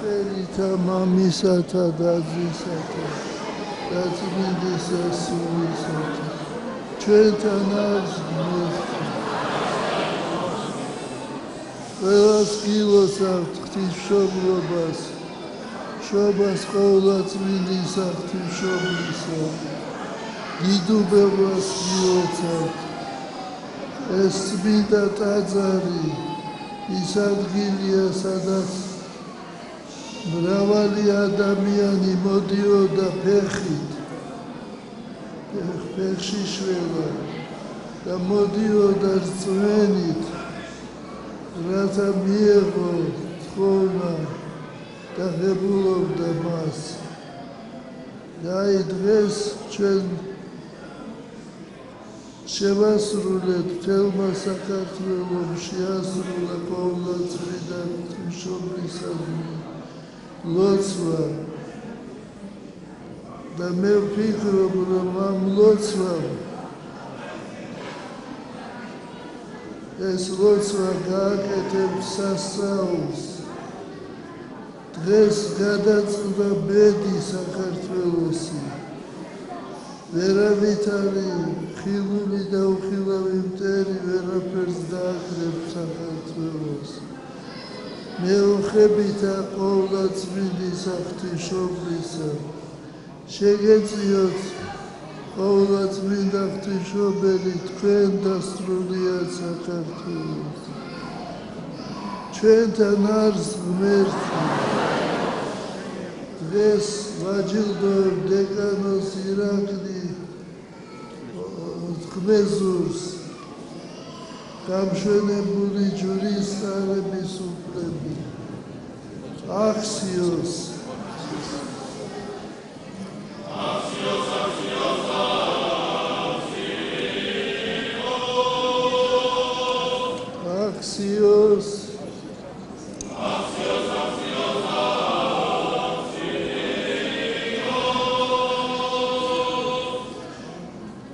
ხერითა მამისათა და ძისათა და წმინდისა სულისათა ჩვენთან არის ღმერთი ყველას გილოს აქვთ ღვთისმშობლობას შობას ყოვლა წმინდისა ღვთისმშობლისა დიდუბებას გილოცავთ ეს წმინდა ტაძარი ის ადგილია სადაც მრავალი ადამიანი მოდიოდა ფეხში შველა და მოდიოდა რწმენით რათა მიეღო თხოვნა და ღებულობდა მას და დღეს ჩვენ შევასრულეთ მთელმა საქართველომ შეასრულა ყოვლადწმიდა ღვთისმშობლისადმი ლოცვა და მე ვფიქრობ რომ ამ ლოცვამ ეს ლოცვა გააკეთებს სასწაულს დღეს გადაწყდა ბედი საქართველოსი ვერავით არის ხილული და უხილავი მტერი ვერაფერს დააკრებს საქართველოს მეუხებითა ყოვლადწმინდისა ღვთისმშობლისა შეგეწიოთ ყოვლადწმინდა ღვთისმშობელი თქვენ დასრულიად საქართველოს ჩვენთან არის ღმერთი დღეს ვაჯილდოებ დეკანოს ირაკლი ხმეზურს გამშვენებული ჯურისკარების უფლები აქსიოს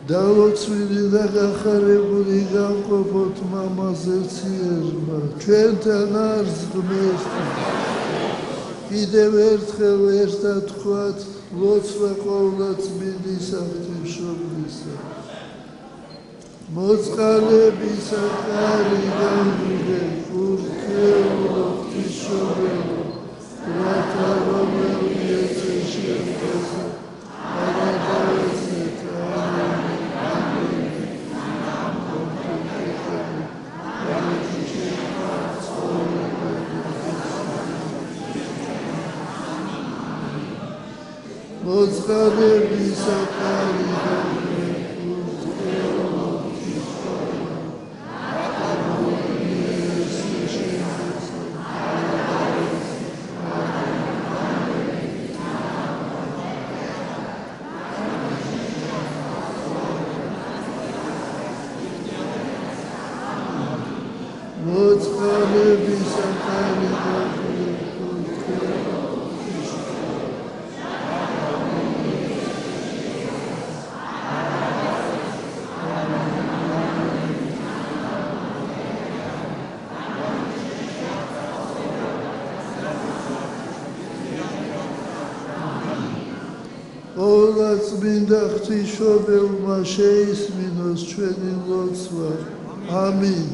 დალოცვილი და გახარებული გამყოფოთ მამაზე ციერმა ჩვენთან არის ღმერთი კიდევ ერთხელ ერთად თქვათ ლოცვა ყოვლადწმინდისა ღვთისმშობლისა მოწყალებისა კარი გამგე ურთიერთო ღვთისმშობელო რათა რომელია შეშეფასა მოწყალებისა კარი გამგე ურთიერთო მოწყალებისა კარი გამგე ყოვლადწმინდა ღვთისმშობელმა შეისმინოს ჩვენი ლოცვა ამინ